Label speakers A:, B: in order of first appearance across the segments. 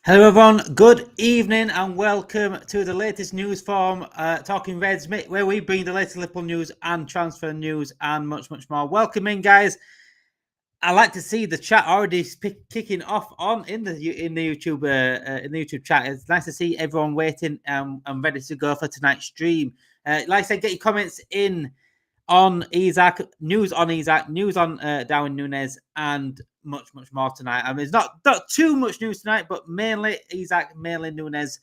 A: Hello everyone, good evening and welcome to the latest news from Talking Reds, where we bring the latest Liverpool news and transfer news and much more. Welcome in, guys. I like to see the chat already kicking off in the YouTube chat. It's nice to see everyone waiting and ready to go for tonight's stream. Like I said, get your comments in on Isak, news on Darwin Nunez, and much more tonight. I mean, it's not too much news tonight, but mainly Isak, mainly Nunez.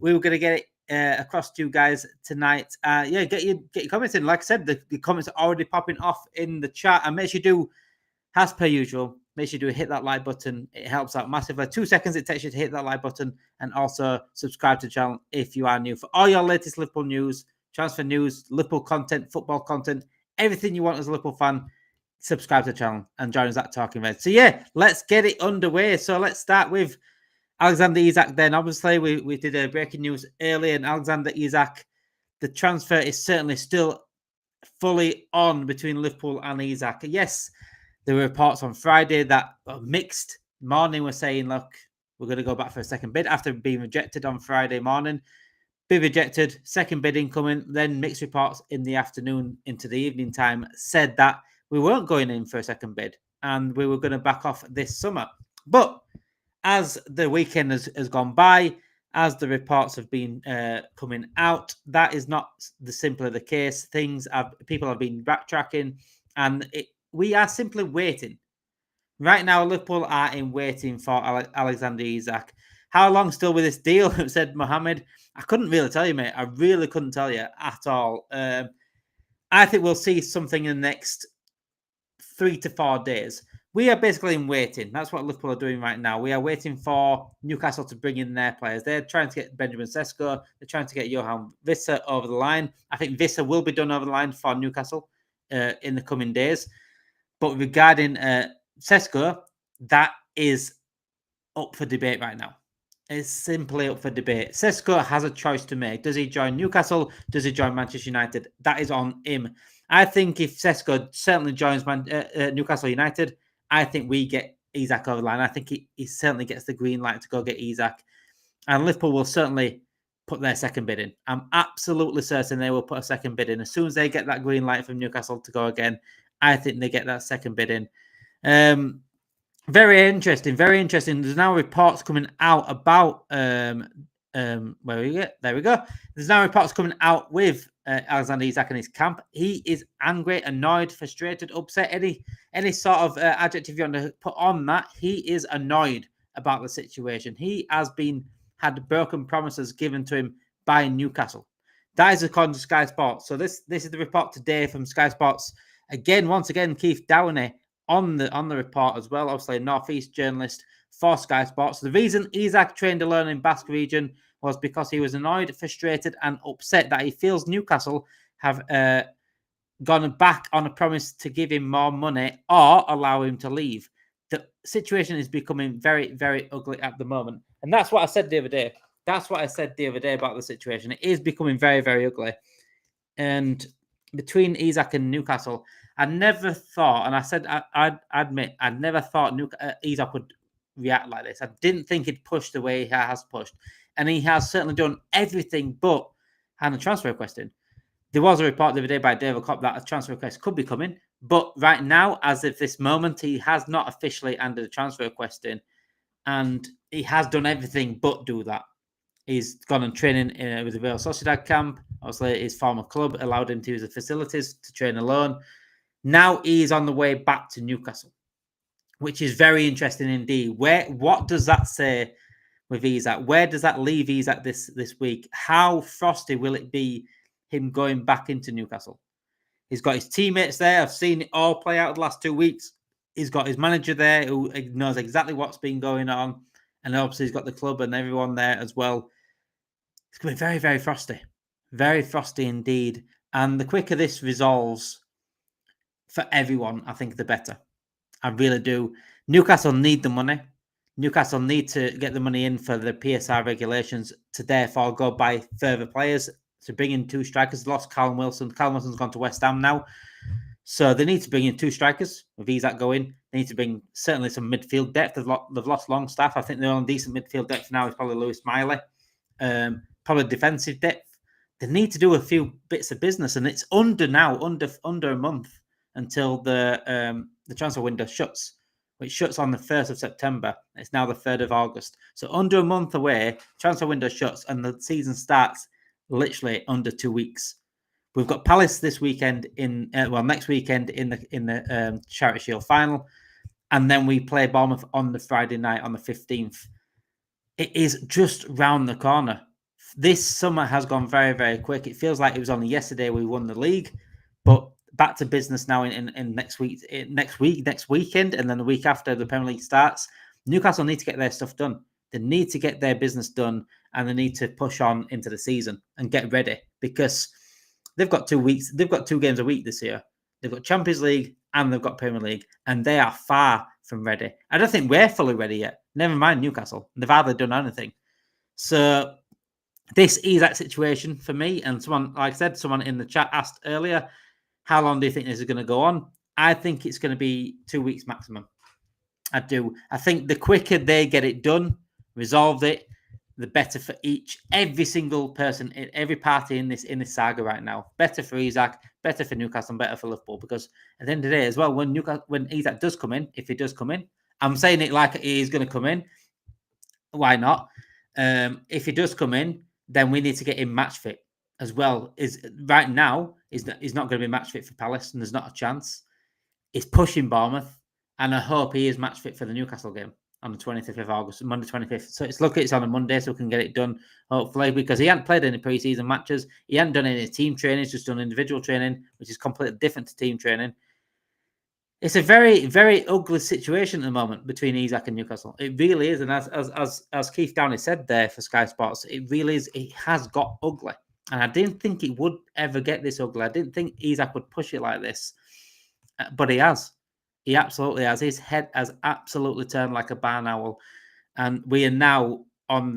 A: We were going to get it across to you guys tonight. Get your comments in. Like I said, the comments are already popping off in the chat, and make sure you do, as per usual, make sure you do hit that like button. It helps out massively. 2 seconds it takes you to hit that like button, and also subscribe to the channel if you are new for all your latest Liverpool news, transfer news, Liverpool content, football content, everything you want as a Liverpool fan. Subscribe to the channel and join us at Talking Red. So yeah, let's get it underway. So let's start with Alexander Isak then. Obviously, we did a breaking news earlier, and Alexander Isak, the transfer is certainly still fully on between Liverpool and Isak. Yes, there were reports on Friday that mixed morning were saying, look, we're going to go back for a second bid after being rejected on Friday morning. Bid rejected, second bid incoming, then mixed reports in the afternoon into the evening time said that we weren't going in for a second bid and we were going to back off this summer. But as the weekend has gone by, as the reports have been coming out, that is not the simpler the case. People have been backtracking, and we are simply waiting. Right now, Liverpool are in waiting for Alexander Isak. How long still with this deal? Said Mohammed. I couldn't really tell you, mate. I really couldn't tell you at all. I think we'll see something in the next 3 to 4 days. We are basically in waiting. That's what Liverpool are doing right now. We are waiting for Newcastle to bring in their players. They're trying to get Benjamin Sesko. They're trying to get Johan Visser over the line. I think Visser will be done over the line for Newcastle in the coming days. But regarding Sesko, that is up for debate right now. It's simply up for debate. Sesko has a choice to make. Does he join Newcastle? Does he join Manchester United? That is on him. I think if Sesko certainly joins Newcastle United, I think we get Isak over the line. I think he certainly gets the green light to go get Isak. And Liverpool will certainly put their second bid in. I'm absolutely certain they will put a second bid in. As soon as they get that green light from Newcastle to go again, I think they get that second bid in. Very interesting. There's now reports coming out about where we get. There we go. There's now reports coming out with Alexander Isak and his camp. He is angry, annoyed, frustrated, upset. Any sort of adjective you want to put on that, he is annoyed about the situation. He has had broken promises given to him by Newcastle. That is according to Sky Sports. So this is the report today from Sky Sports. Once again, Keith Downey on the report as well. Obviously, a Northeast journalist for Sky Sports. The reason Isak trained alone in Basque region was because he was annoyed, frustrated, and upset that he feels Newcastle have gone back on a promise to give him more money or allow him to leave. The situation is becoming very, very ugly at the moment. And that's what I said the other day. About the situation. It is becoming very, very ugly. And between Isak and Newcastle, I never thought, and I said, I admit, I never thought Isak would react like this. I didn't think he'd push the way he has pushed. And he has certainly done everything but hand a transfer request in. There was a report the other day by David Kopp that a transfer request could be coming. But right now, as of this moment, he has not officially handed a transfer request in. And he has done everything but do that. He's gone on training with the Real Sociedad camp. Obviously, his former club allowed him to use the facilities to train alone. Now he's on the way back to Newcastle, which is very interesting indeed. What does that say with Isak? Where does that leave Isak this week? How frosty will it be him going back into Newcastle? He's got his teammates there. I've seen it all play out the last 2 weeks. He's got his manager there who knows exactly what's been going on. And obviously he's got the club and everyone there as well. It's going to be very, very frosty. Very frosty indeed. And the quicker this resolves for everyone, I think the better. I really do. Newcastle need the money. Newcastle need to get the money in for the PSR regulations to therefore go buy further players, to bring in 2 strikers. Lost Callum Wilson. Callum Wilson's gone to West Ham now. So they need to bring in 2 strikers with Isak going. They need to bring certainly some midfield depth. They've lost Longstaff. I think their only decent midfield depth now is probably Lewis Miley. Probably defensive depth. They need to do a few bits of business, and it's under a month until the transfer window shuts, which shuts on the 1st of September. It's now the 3rd of August. So under a month away, transfer window shuts, and the season starts literally under 2 weeks. We've got Palace this weekend next weekend in the Charity Shield final, and then we play Bournemouth on the Friday night on the 15th. It is just round the corner. This summer has gone very, very quick. It feels like it was only yesterday we won the league, but back to business now in next weekend, and then the week after the Premier League starts. Newcastle need to get their stuff done. They need to get their business done, and they need to push on into the season and get ready, because they've got 2 weeks. They've got 2 games a week this year. They've got Champions League and they've got Premier League, and they are far from ready. I don't think we're fully ready yet. Never mind Newcastle. They've hardly done anything. So this Isak situation for me, and someone in the chat asked earlier, how long do you think this is going to go on? I think it's going to be 2 weeks maximum. I do. I think the quicker they get it done, resolved it, the better for every single person, every party in this saga right now. Better for Isak, better for Newcastle, and better for Liverpool. Because at the end of the day, as well, when Isak does come in, if he does come in, I'm saying it like he's going to come in. Why not? If he does come in, then we need to get him match fit as well. Right now he's not going to be match fit for Palace, and there's not a chance. He's pushing Bournemouth, and I hope he is match fit for the Newcastle game on the 25th of August, Monday 25th. So it's on a Monday, so we can get it done, hopefully, because he hadn't played any pre-season matches. He hadn't done any team training. He's just done individual training, which is completely different to team training. It's a very, very ugly situation at the moment between Isak and Newcastle. It really is. And as Keith Downey said there for Sky Sports, it really is. It has got ugly. And I didn't think it would ever get this ugly. I didn't think Isak would push it like this. But he has. He absolutely has. His head has absolutely turned like a barn owl. And we are now on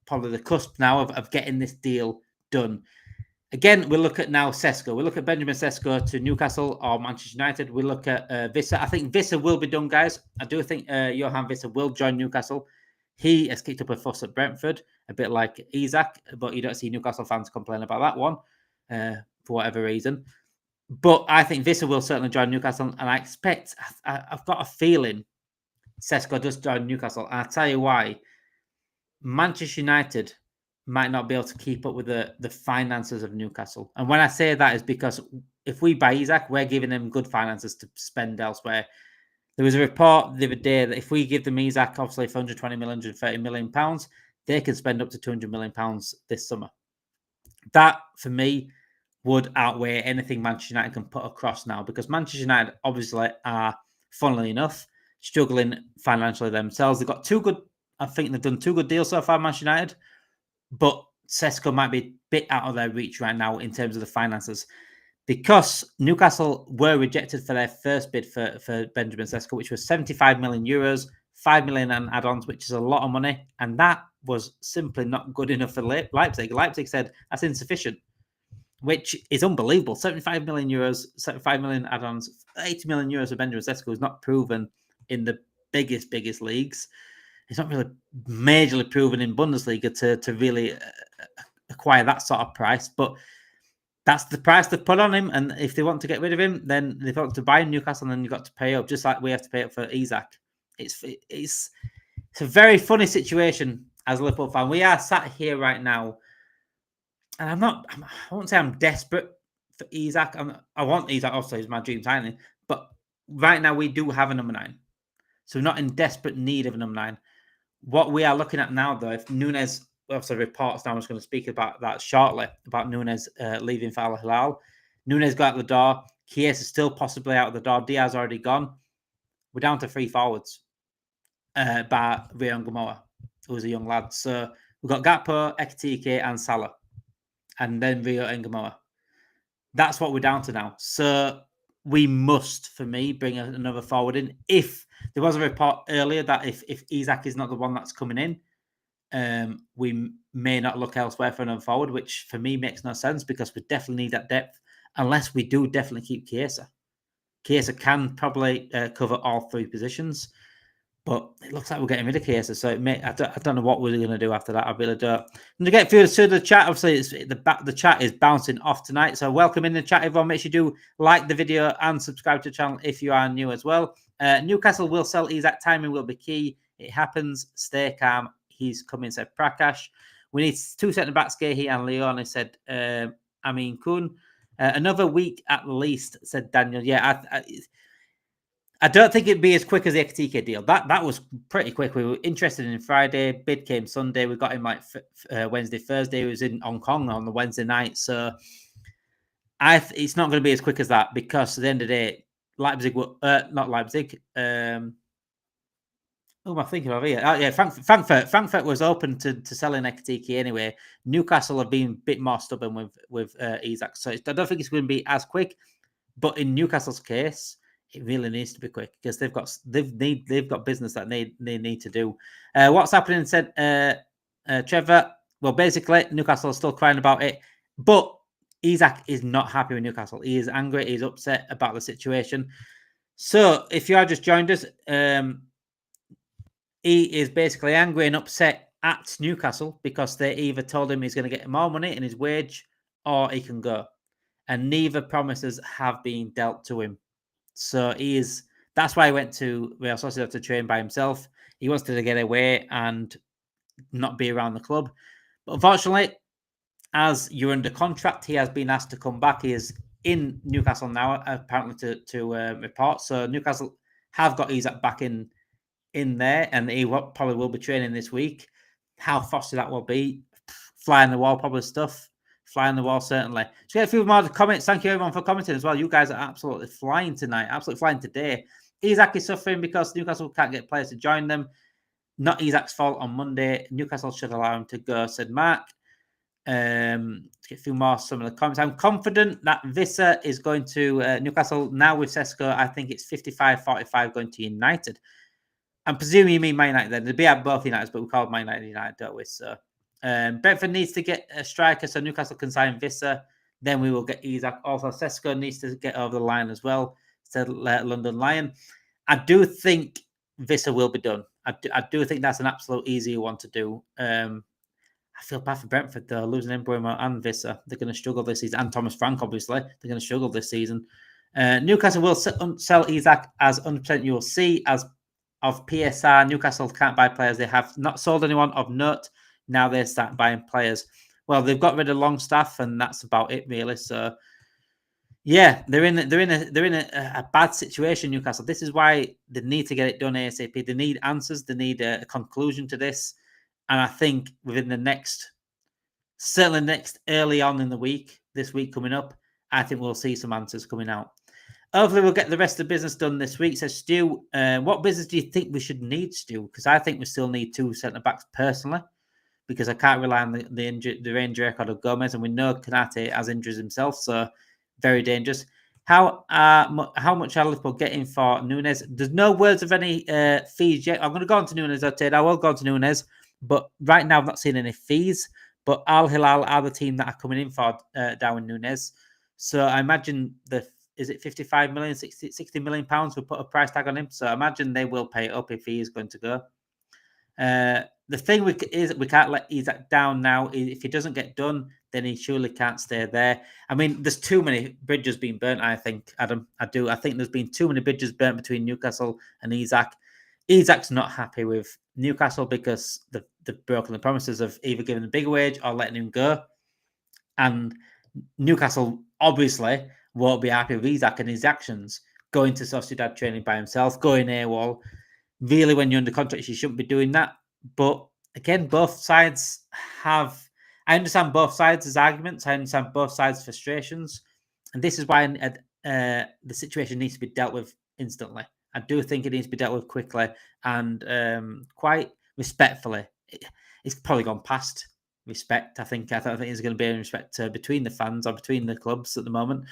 A: probably the cusp now of getting this deal done. Again, we look at now Sesko. We look at Benjamin Sesko to Newcastle or Manchester United. We look at Vissa. I think Vissa will be done, guys. I do think Johan Vissa will join Newcastle. He has kicked up a fuss at Brentford, a bit like Isak, but you don't see Newcastle fans complain about that one for whatever reason. But I think Vissa will certainly join Newcastle, and I expect, I've got a feeling Sesko does join Newcastle. And I'll tell you why. Manchester United might not be able to keep up with the finances of Newcastle. And when I say that is because if we buy Isak, we're giving them good finances to spend elsewhere. There was a report the other day that if we give them Isak, obviously for 120 million, 130 million pounds, they can spend up to 200 million pounds this summer. That, for me, would outweigh anything Manchester United can put across now, because Manchester United obviously are, funnily enough, struggling financially themselves. They've got I think they've done 2 good deals so far, Manchester United, but Sesko might be a bit out of their reach right now in terms of the finances, because Newcastle were rejected for their first bid for Benjamin Sesko, which was 75 million euros, 5 million and add-ons, which is a lot of money, and that was simply not good enough for Leipzig. Leipzig said that's insufficient, which is unbelievable. 75 million euros, 75 million add-ons, 80 million euros for Benjamin Sesko is not proven in the biggest leagues. It's not really majorly proven in Bundesliga to really acquire that sort of price, but that's the price they've put on him. And if they want to get rid of him, then they've got to buy Newcastle, and then you've got to pay up, just like we have to pay up for Isak. It's a very funny situation as a Liverpool fan. We are sat here right now, and I won't say I'm desperate for Isak. I want Isak, obviously, he's my dream signing, but right now we do have a number 9. So we're not in desperate need of a number 9. What we are looking at now, though, if Nunez, obviously reports now, I was going to speak about that shortly, about Nunez leaving for Al Hilal. Nunez got out the door. Chiesa is still possibly out the door. Diaz already gone. We're down to 3 forwards by Rio Ngamoa, who was a young lad. So we've got Gakpo, Ekitike, and Salah, and then Rio Ngamoa. That's what we're down to now. So we must, for me, bring another forward in. If there was a report earlier that if Isak is not the one that's coming in, we may not look elsewhere for another forward, which for me makes no sense, because we definitely need that depth, unless we do definitely keep Chiesa. Chiesa can probably cover all 3 positions. But it looks like we're getting rid of Chiesa, so I don't know what we're going to do after that. I really don't. And to get through to the chat, obviously, the chat is bouncing off tonight. So welcome in the chat, everyone. Make sure you do like the video and subscribe to the channel if you are new as well. Newcastle will sell Isak. Timing will be key. It happens. Stay calm. He's coming, said Prakash. We need 2 centre-backs, Gehi and Leone, said Amin Kun. Another week at least, said Daniel. Yeah, I don't think it'd be as quick as the Ekitike deal. That was pretty quick. We were interested in Friday. Bid came Sunday. We got him like Wednesday, Thursday. He was in Hong Kong on the Wednesday night. So it's not going to be as quick as that because at the end of the day, Leipzig were not Leipzig. Who am I thinking of here? Oh, yeah, Frankfurt. Frankfurt was open to selling Ekitike anyway. Newcastle have been a bit more stubborn with Isak. So I don't think it's going to be as quick. But in Newcastle's case, it really needs to be quick because they've got business that they need to do. What's happening? Said Trevor. Well, basically, Newcastle is still crying about it, but Isak is not happy with Newcastle. He is angry. He's upset about the situation. So, if you are just joined us, he is basically angry and upset at Newcastle because they either told him he's going to get more money in his wage or he can go, and neither promises have been dealt to him. So that's why he went to Real Sociedad to train by himself. He wants to get away and not be around the club. But unfortunately, as you're under contract, he has been asked to come back. He is in Newcastle now, apparently to report. So Newcastle have got Isak back in there, and he probably will be training this week. How frosty that will be. Fly on the wall, probably stuff. Fly on the wall, certainly. So get a few more comments. Thank you, everyone, for commenting as well. You guys are absolutely flying tonight. Absolutely flying today. Isak is suffering because Newcastle can't get players to join them. Not Isak's fault on Monday. Newcastle should allow him to go, said Mark. Let's get a few more some of the comments. I'm confident that Vissa is going to Newcastle now with Sesko. I think it's 55-45 going to United. I'm presuming you mean Man United then. They'd be at both Uniteds, but we call Man United, don't we? So Brentford needs to get a striker so Newcastle can sign Vissa. Then we will get Isak. Also, Sesko needs to get over the line as well, said London Lion. I do think Vissa will be done. I do think that's an absolute easy one to do. I feel bad for Brentford, though, losing Mbeumo and Vissa. They're going to struggle this season. And Thomas Frank, obviously. They're going to struggle this season. Newcastle will sell Isak as 100% you will see. As of PSR, Newcastle can't buy players. They have not sold anyone of note. Now they start buying players. Well, they've got rid of Longstaff, and that's about it, really. So, yeah, they're in a bad situation, Newcastle. This is why they need to get it done ASAP. They need answers. They need a conclusion to this. And I think within certainly next early on in the week, this week coming up, I think we'll see some answers coming out. Hopefully, we'll get the rest of the business done this week. Says Stu, what business do you think we should need, Stu? Because I think we still need 2 centre-backs personally, because I can't rely on the injury record of Gomez, and we know Kanate has injuries himself, so very dangerous. How much are Liverpool getting for Nunez? There's no words of any fees yet. I'm going to go on to Nunez, I will go on to Nunez, but right now I've not seen any fees. But Al Hilal are the team that are coming in for Darwin Nunez. So I imagine is it 55 million, 60 million pounds? We'll put a price tag on him. So I imagine they will pay it up if he is going to go. The thing is we can't let Isak down now. If he doesn't get done, then he surely can't stay there. I mean, there's too many bridges being burnt, I think, Adam. I think there's been too many bridges burnt between Newcastle and Isak. Isak's not happy with Newcastle because they've broken the promises of either giving him a bigger wage or letting him go. And Newcastle obviously won't be happy with Isak and his actions. Going to Sociedad training by himself, going AWOL. Really, when you're under contract, you shouldn't be doing that. But again, both sides I understand both sides' arguments. I understand both sides' frustrations. And this is why the situation needs to be dealt with instantly. I do think it needs to be dealt with quickly and quite respectfully. It's probably gone past respect. I think there's going to be a respect between the fans or between the clubs at the moment.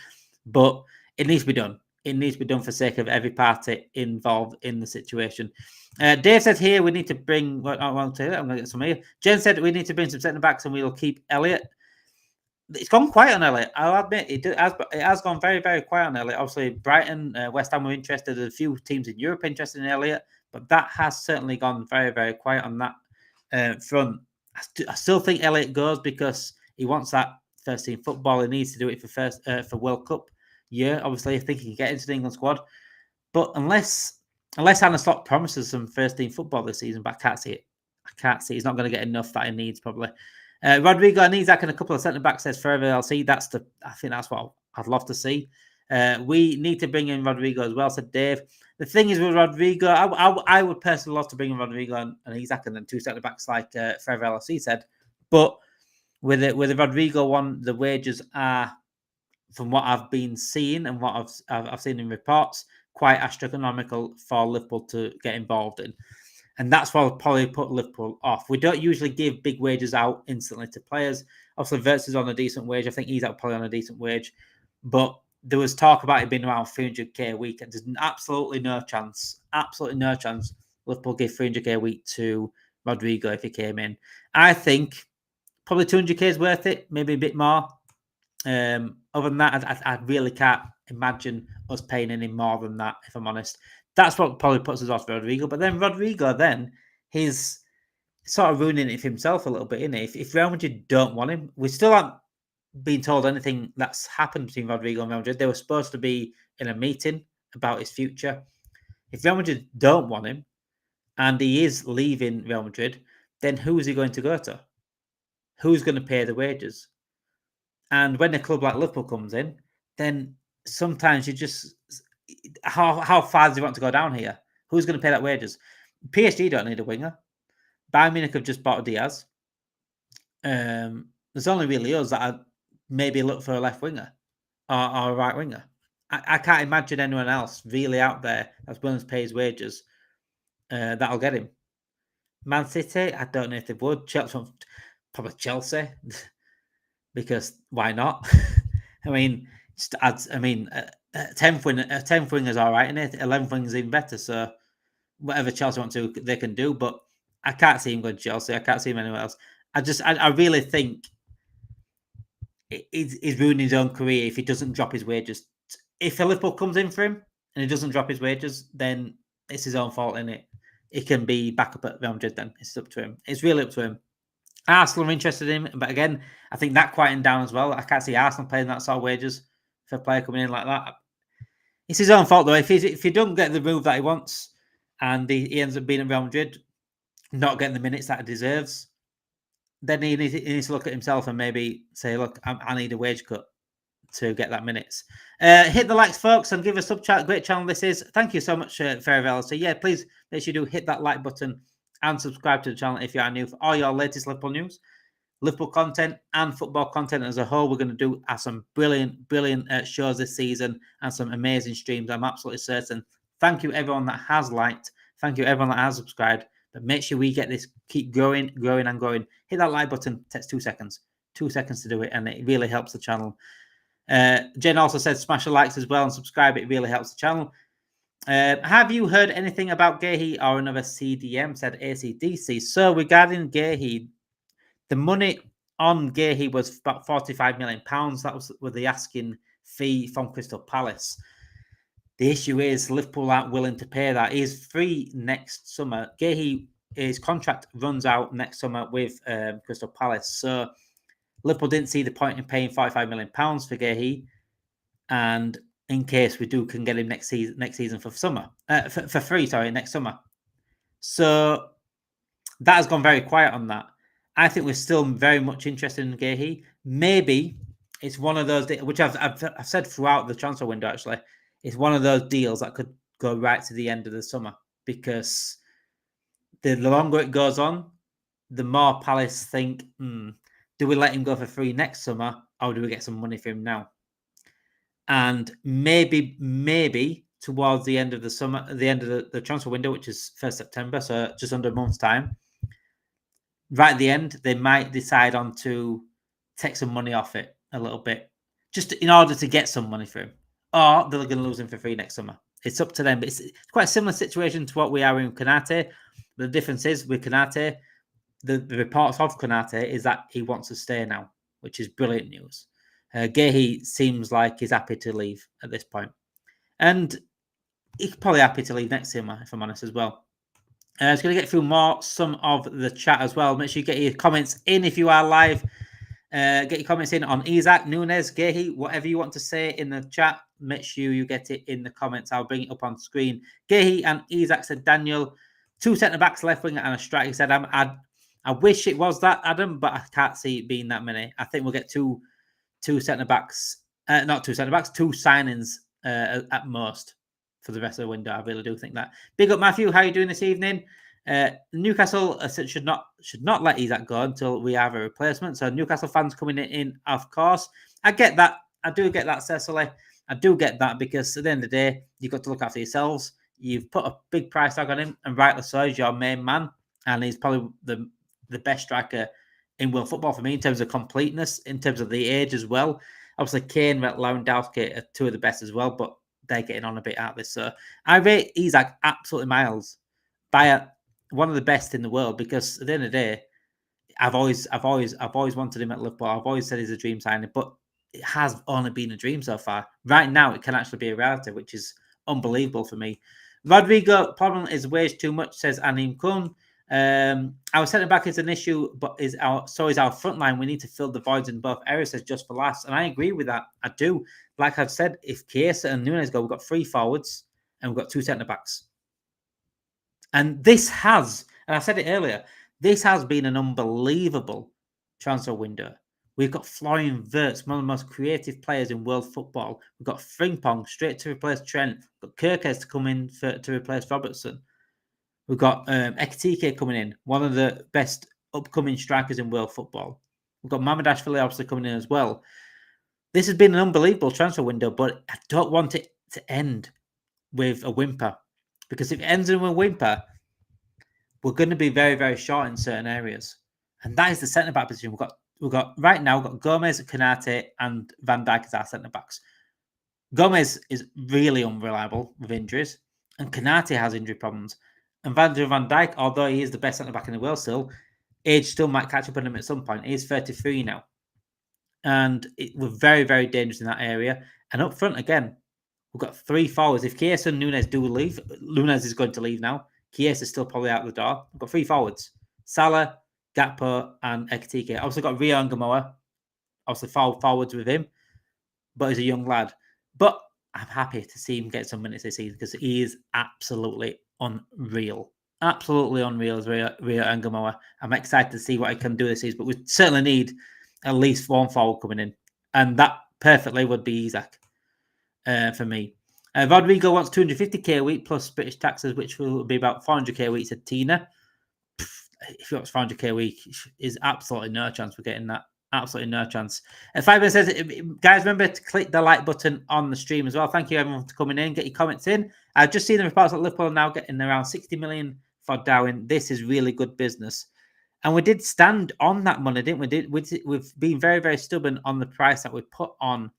A: But it needs to be done. It needs to be done for sake of every party involved in the situation. Dave said here we need to bring. Well, I'm going to get some here. Jen said we need to bring some centre backs and we will keep Elliott. it's gone quiet on Elliot. I'll admit it has gone very, very quiet on Elliot. Obviously, Brighton, West Ham were interested. There's a few teams in Europe interested in Elliot, but that has certainly gone very, very quiet on that front. I still think Elliot goes because he wants that first team football. He needs to do it for World Cup year. Obviously, I think he can get into the England squad, but unless Hannah Stock promises some first team football this season, but I can't see it. I can't see. He's not going to get enough that he needs probably. Rodrigo and Isak and a couple of centre backs says forever LC. I think that's what I'd love to see. We need to bring in Rodrigo as well, said Dave. The thing is with Rodrigo, I would personally love to bring in Rodrigo and Isak and then two centre backs like forever LC said. But with the Rodrigo one, the wages are, from what I've been seeing and what I've seen in reports, quite astronomical for Liverpool to get involved in. And that's why I'll probably put Liverpool off. We don't usually give big wages out instantly to players. Obviously, Wirtz is on a decent wage. I think he's probably on a decent wage. But there was talk about it being around 300k a week. And there's absolutely no chance Liverpool give 300k a week to Rodrigo if he came in. I think probably 200k is worth it, maybe a bit more. Other than that, I really can't imagine us paying any more than that, if I'm honest. That's what probably puts us off Rodrigo. But then Rodrigo, he's sort of ruining it for himself a little bit, isn't it? If Real Madrid don't want him, we still haven't been told anything that's happened between Rodrigo and Real Madrid. They were supposed to be in a meeting about his future. If Real Madrid don't want him and he is leaving Real Madrid, then who is he going to go to? Who's going to pay the wages? And when a club like Liverpool comes in, then sometimes you just... How far does he want to go down here? Who's going to pay that wages? PSG don't need a winger. Bayern Munich have just bought Diaz. There's only really us that I'd maybe look for a left winger or a right winger. I can't imagine anyone else really out there that's willing to pay his wages that'll get him. Man City, I don't know if they would. Probably Chelsea, because why not? I mean, 10th winger is all right, and 11th winger is even better. So whatever Chelsea want to, they can do. But I can't see him going to Chelsea. I can't see him anywhere else. I really think he's ruining his own career if he doesn't drop his wages. If Liverpool comes in for him and he doesn't drop his wages, then it's his own fault, isn't it? He can be back up at Real Madrid then. It's up to him. It's really up to him. Arsenal are interested in him, but again, I think that quieting down as well. I can't see Arsenal paying that sort of wages for a player coming in like that. It's his own fault though. If he don't get the move that he wants and he ends up being at Real Madrid, not getting the minutes that he deserves, then he needs to look at himself and maybe say, look, I need a wage cut to get that minutes. Hit the likes, folks, and give us a sub chat. Great channel this is. Thank you so much, Fairvell. So yeah, please make sure you do hit that like button and subscribe to the channel if you are new for all your latest Liverpool news, Liverpool content, and football content as a whole. We're going to do some brilliant shows this season and some amazing streams. I'm absolutely certain. Thank you, everyone that has liked. Thank you, everyone that has subscribed. But make sure we get this, keep growing. Hit that like button. It takes 2 seconds. 2 seconds to do it, and it really helps the channel. Jen also said smash the likes as well and subscribe. It really helps the channel. Have you heard anything about Gehi or another CDM, said ACDC? So regarding Gehi, the money on Gehi was about £45 million. That was with the asking fee from Crystal Palace. The issue is Liverpool aren't willing to pay that. He's free next summer. Gehi, his contract runs out next summer with Crystal Palace. So Liverpool didn't see the point in paying £45 million for Gehi. And in case we can get him next season for summer, for free, next summer. So that has gone very quiet on that. I think we're still very much interested in Gehi. Maybe it's one of those, which I've said throughout the transfer window, actually, it's one of those deals that could go right to the end of the summer, because the longer it goes on, the more Palace think, do we let him go for free next summer, or do we get some money for him now? And maybe towards the end of the summer, the end of the transfer window, which is 1st September, so just under a month's time, right at the end, they might decide on to take some money off it a little bit, just in order to get some money for him. Or they're going to lose him for free next summer. It's up to them. But it's quite a similar situation to what we are in Konate. The difference is with Konate, the reports of Konate is that he wants to stay now. which is brilliant news. Gahey seems like he's happy to leave at this point. And he's probably happy to leave next year, if I'm honest, as well. I was going to get through some of the chat as well. Make sure you get your comments in if you are live. Get your comments in on Isak, Nunez, Gahey, whatever you want to say in the chat. Make sure you get it in the comments. I'll bring it up on screen. Gahey and Isak, said Daniel. 2 centre-backs, left winger and a striker, said Adam. I wish it was that, Adam, but I can't see it being that many. I think we'll get two centre-backs. Not 2 centre-backs, 2 signings at most for the rest of the window. I really do think that. Big up, Matthew. How are you doing this evening? Newcastle should not let Isak go until we have a replacement. So Newcastle fans coming in, of course. I get that. I do get that, Cecily. I do get that because at the end of the day, you've got to look after yourselves. You've put a big price tag on him, and rightly so, he's your main man, and he's probably the best striker in world football for me in terms of completeness, in terms of the age as well. Obviously, Kane, Lewandowski are 2 of the best as well, but they're getting on a bit out of this. So I rate Isak absolutely miles by one of the best in the world because at the end of the day, I've always wanted him at Liverpool. I've always said he's a dream signing, but it has only been a dream so far. Right now, it can actually be a reality, which is unbelievable for me. Rodrigo, problem is wage too much, says Anim Kun. Our centre back is an issue, but so is our front line. We need to fill the voids in both areas, says Just for Laughs. And I agree with that. I do. Like I've said, if Chiesa and Nunez go, we've got 3 forwards and we've got 2 centre backs. And this has, and I said it earlier, this has been an unbelievable transfer window. We've got Florian Wirtz, one of the most creative players in world football. We've got Frimpong straight to replace Trent. We've got Kirkes to come in to replace Robertson. We've got Ekitike coming in, one of the best upcoming strikers in world football. We've got Mamadashvili obviously coming in as well. This has been an unbelievable transfer window, but I don't want it to end with a whimper. Because if it ends in a whimper, we're going to be very, very short in certain areas. And that is the centre-back position. We've got right now, we've got Gomez, Konate, and Van Dijk as our centre-backs. Gomez is really unreliable with injuries, and Konate has injury problems. And Van Dijk, although he is the best centre-back in the world still, age still might catch up on him at some point. He's 33 now. And we're very, very dangerous in that area. And up front, again, we've got 3 forwards. If Chiesa and Nunez do leave, Nunez is going to leave now. Chiesa is still probably out the door. We've got 3 forwards. Salah, Gakpo, and Ekitike. Obviously got Rio and Gamoa. Obviously forwards with him. But he's a young lad. But I'm happy to see him get some minutes this season because he is absolutely unreal. Absolutely unreal as Rio and Gamoa. I'm excited to see what he can do this season. But we certainly need at least 1 forward coming in. And that perfectly would be Isak for me. Rodrigo wants 250k a week plus British taxes, which will be about 400k a week, said Tina. If he wants 400k a week, is absolutely no chance for getting that. Absolutely no chance. Fiber says, guys, remember to click the like button on the stream as well. Thank you, everyone, for coming in. Get your comments in. I've just seen the reports that Liverpool are now getting around 60 million for Darwin. This is really good business. And we did stand on that money, didn't we? We've been very, very stubborn on the price that we put on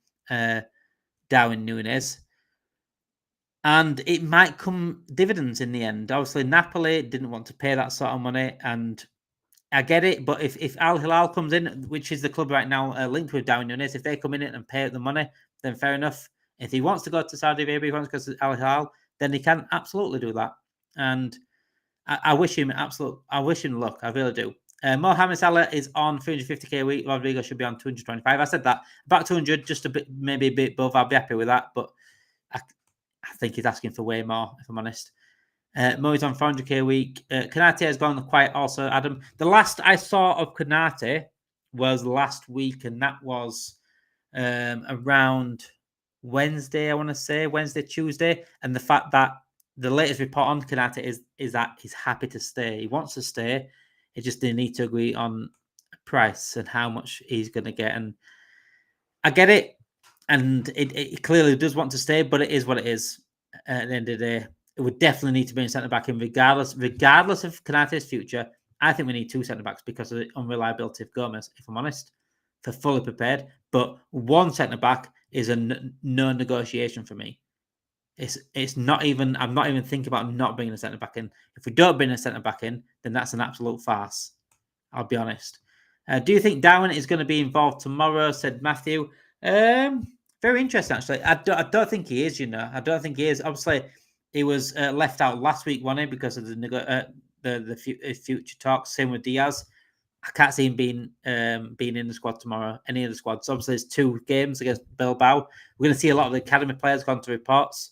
A: Darwin Nunez. And it might come dividends in the end. Obviously, Napoli didn't want to pay that sort of money, and I get it. But if Al Hilal comes in, which is the club right now linked with Darwin Nunez, if they come in and pay the money, then fair enough. If he wants to go to Saudi Arabia, he wants to go to Al Hilal, then he can absolutely do that. And I wish him luck. I really do. Mohamed Salah is on 350k a week. Rodrigo should be on 225. I said that. About 200, just maybe a bit above. I'll be happy with that. But I think he's asking for way more, if I'm honest. Mo's on 400k a week. Konate has gone quiet also, Adam. The last I saw of Konate was last week, and that was around Wednesday, I want to say. Wednesday, Tuesday. And the fact that the latest report on Konate is that he's happy to stay. He wants to stay. He just didn't need to agree on price and how much he's going to get. And I get it. And it clearly does want to stay, but it is what it is. At the end of the day, it would definitely need to bring centre back in, regardless of Konate's future. I think we need 2 centre backs because of the unreliability of Gomez. If I'm honest, for fully prepared. But 1 centre back is a no negotiation for me. It's not even. I'm not even thinking about not bringing a centre back in. If we don't bring a centre back in, then that's an absolute farce. I'll be honest. Do you think Darwin is going to be involved tomorrow? Said Matthew. Very interesting, actually. I don't think he is. I don't think he is. Obviously, he was left out last week, wasn't he, because of the future talks. Same with Diaz. I can't see him being in the squad tomorrow. Any of the squads. Obviously, there's 2 games against Bilbao. We're going to see a lot of the academy players gone to reports,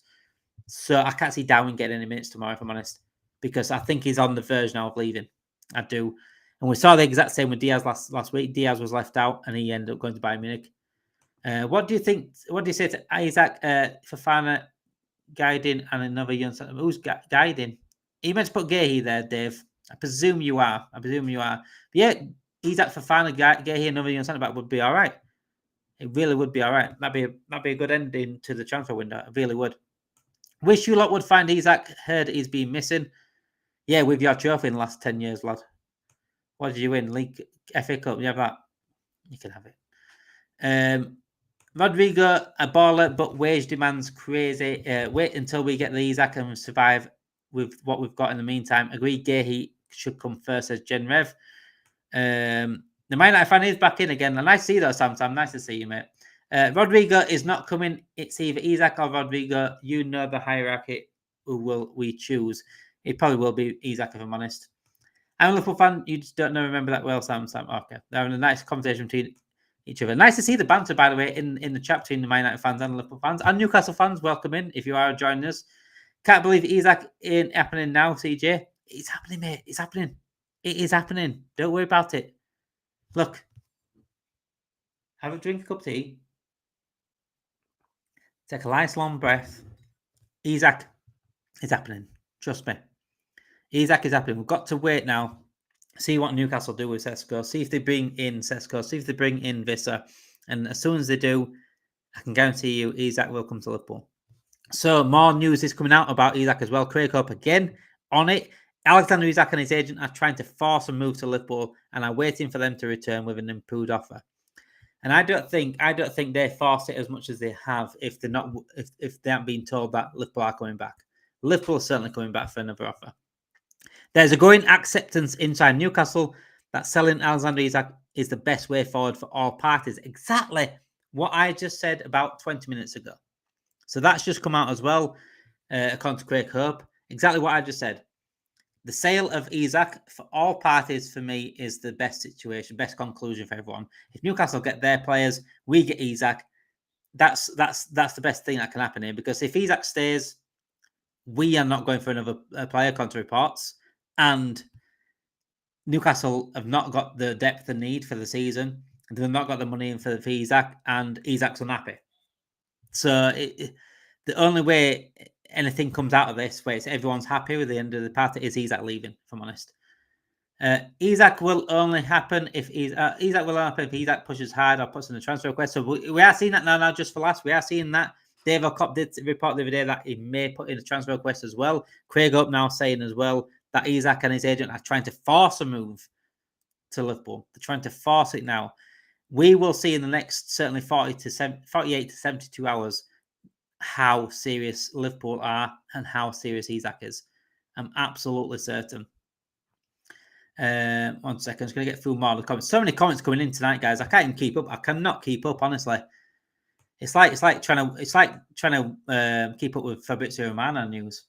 A: so I can't see Darwin getting any minutes tomorrow, if I'm honest, because I think he's on the verge now of leaving. I do. And we saw the exact same with Diaz last week. Diaz was left out, and he ended up going to Bayern Munich. What do you think? What do you say to Isak, Fofana, guiding, and another young? Who's guiding? You meant to put Gehi there, Dave. I presume you are. But yeah, Isak, Fofana, Gehi, another young centre back would be all right. It really would be all right. That'd be a good ending to the transfer window. It really would. Wish you lot would find Isak. Heard he's been missing. Yeah, with your trophy in the last 10 years, lad. What did you win? League, FA Cup? You have that? You can have it. Rodrigo, a baller, but wage demands crazy. Wait until we get the Isak and survive with what we've got in the meantime. Agree, Gehi should come first as Gen Rev. The Man United fan is back in again. And nice to see you though, Sam. Nice to see you, mate. Rodrigo is not coming. It's either Isak or Rodrigo. You know the hierarchy. Who will we choose? It probably will be Isak, if I'm honest. I'm a Liverpool fan. You just don't remember that well, Sam. Okay. They're having a nice conversation between each other. Nice to see the banter, by the way, in the chat between the Man United fans and Liverpool fans. And Newcastle fans, welcome in if you are joining us. Can't believe Isak ain't happening now, CJ. It's happening, mate. It's happening. It is happening. Don't worry about it. Look. Have a drink, a cup of tea. Take a nice long breath. Isak is happening. Trust me. Isak is happening. We've got to wait now. See what Newcastle do with Sesko. See if they bring in Sesko. See if they bring in Vissa. And as soon as they do, I can guarantee you Isak will come to Liverpool. So more news is coming out about Isak as well. Craig Hope again on it. Alexander Isak and his agent are trying to force a move to Liverpool and are waiting for them to return with an improved offer. And I don't think they force it as much as they have if they're not if they haven't been told that Liverpool are coming back. Liverpool are certainly coming back for another offer. There's a growing acceptance inside Newcastle that selling Alexander Isak is the best way forward for all parties. Exactly what I just said about 20 minutes ago. So that's just come out as well, according to Craig Hope. Exactly what I just said. The sale of Isak for all parties, for me, is the best situation, best conclusion for everyone. If Newcastle get their players, we get Isak. That's the best thing that can happen here, because if Isak stays, we are not going for another player, according to reports. And Newcastle have not got the depth they need for the season. They've not got the money in for Isak, and Isak's unhappy. So the only way anything comes out of this, where it's everyone's happy with the end of the party, is Isak leaving, if I'm honest. Isak will only happen if Isak pushes hard or puts in a transfer request. So we are seeing that now just for last. We are seeing that. Dave O'Cop did report the other day that he may put in a transfer request as well. Craig Hope now saying as well that Isak and his agent are trying to force a move to Liverpool. They're trying to force it now. We will see in the next certainly 48 to 72 hours how serious Liverpool are and how serious Isak is. I'm absolutely certain. 1 second, I'm just going to get through more of the comments. So many comments coming in tonight, guys. I can't even keep up. I cannot keep up, honestly. It's like trying to keep up with Fabrizio Romano news.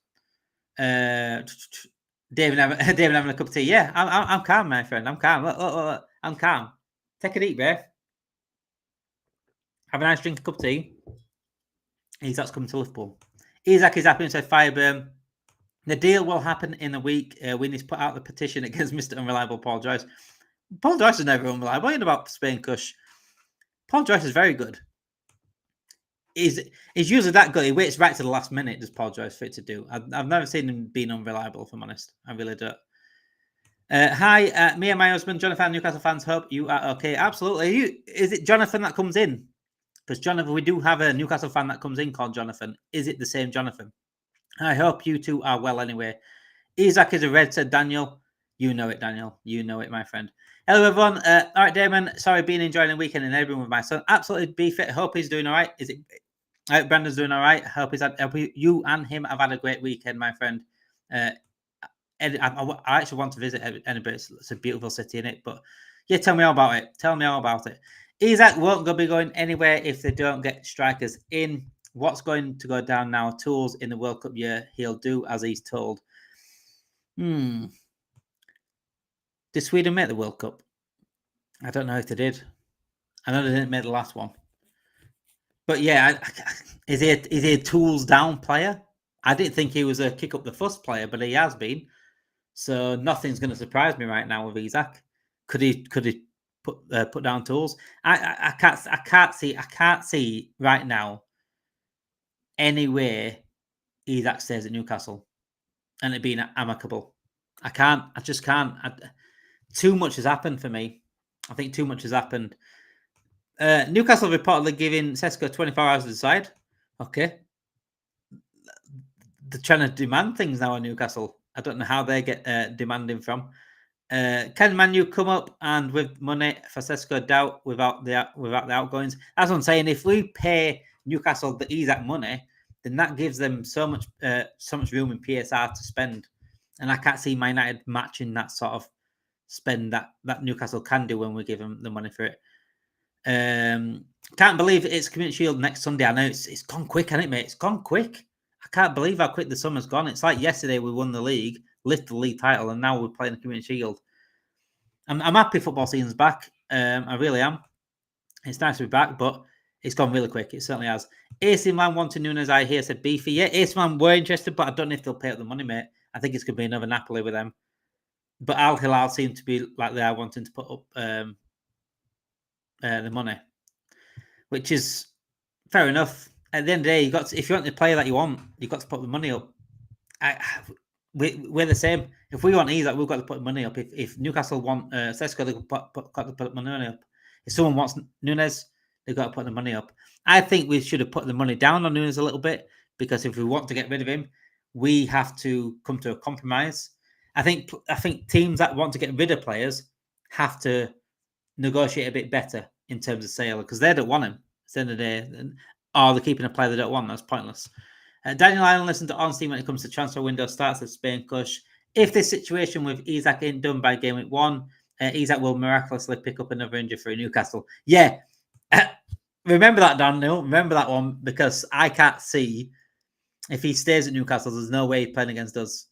A: David having a cup of tea. Yeah, I'm calm, my friend. I'm calm. Look, I'm calm. Take a deep breath. Have a nice drink, a cup of tea. Isak's coming to Liverpool. Isak is happy, said Fireburn. The deal will happen in a week. We need to put out the petition against Mr. Unreliable Paul Joyce. Paul Joyce is never unreliable. What about Spain Cush? Paul Joyce is very good. He's usually that good. He waits right to the last minute, does Paul Joyce, for it to do. I've never seen him being unreliable, if I'm honest. I really don't. Hi, me and my husband, Jonathan, Newcastle fans, hope you are okay. Absolutely. Is it Jonathan that comes in? Because Jonathan, we do have a Newcastle fan that comes in called Jonathan. Is it the same Jonathan? I hope you two are well anyway. Isak is a red, said Daniel. You know it, Daniel. You know it, my friend. Hello, everyone. All right, Damon. Sorry, been enjoying the weekend and everyone with my son. Absolutely be fit. Hope he's doing all right. I hope Brandon's doing all right. Hope you and him have had a great weekend, my friend. I actually want to visit Edinburgh. It's a beautiful city, in it, but Yeah, tell me all about it. Tell me all about it. Isak won't be going anywhere if they don't get strikers in. What's going to go down now? Tools in the World Cup year. He'll do as he's told. Did Sweden make the World Cup? I don't know if they did. I know they didn't make the last one. But yeah, is he a tools down player? I didn't think he was a kick up the fuss player, but he has been. So nothing's going to surprise me right now with Isak. Could he put down tools? I can't see right now any way Isak stays at Newcastle and it being amicable. I just can't. Too much has happened for me. I think too much has happened. Newcastle reportedly giving Sesko 24 hours to decide. Okay. They're trying to demand things now in Newcastle. I don't know how they get demanding from. Can Man U come up and with money for Sesko doubt without the outgoings? That's what I'm saying. If we pay Newcastle the Isak money, then that gives them so much room in PSR to spend, and I can't see Man United matching that sort of spend that Newcastle can do when we give them the money for it. Can't believe it's Community Shield next Sunday. I know it's gone quick, hasn't it, mate? It's gone quick. I can't believe how quick the summer's gone. It's like yesterday we won the league, lifted the league title, and now we're playing the Community Shield. I'm happy football season's back. I really am. It's nice to be back, but it's gone really quick. It certainly has. AC Milan wanted Nunez, I hear, said beefy. Yeah, AC Milan were interested, but I don't know if they'll pay up the money, mate. I think it's going to be another Napoli with them. But Al Hilal seem to be like they are wanting to put up the money, which is fair enough. At the end of the day, if you want the player that you want, you've got to put the money up. We're the same. If we want Isak, we've got to put money up. If Newcastle want Sesko, they've got to put money up. If someone wants Nunez, they've got to put the money up. I think we should have put the money down on Nunez a little bit, because if we want to get rid of him, we have to come to a compromise. I think teams that want to get rid of players have to negotiate a bit better in terms of sale, because they don't want him. At the end of the day, or they're keeping a player they don't want. That's pointless. Daniel Allen listened to On Steam when it comes to transfer window starts at Spain Cush. If this situation with Isak ain't done by game week 1, Isak will miraculously pick up another injury for Newcastle. Yeah. Remember that, Daniel. Remember that one, because I can't see, if he stays at Newcastle, there's no way he's playing against us.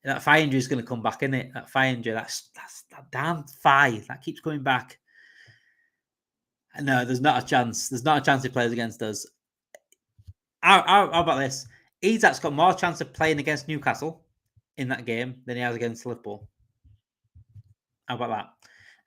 A: That thigh injury is going to come back, isn't it? That thigh injury, that's that damn thigh that keeps coming back. No, there's not a chance. There's not a chance he plays against us. How about this? Isak's got more chance of playing against Newcastle in that game than he has against Liverpool. How about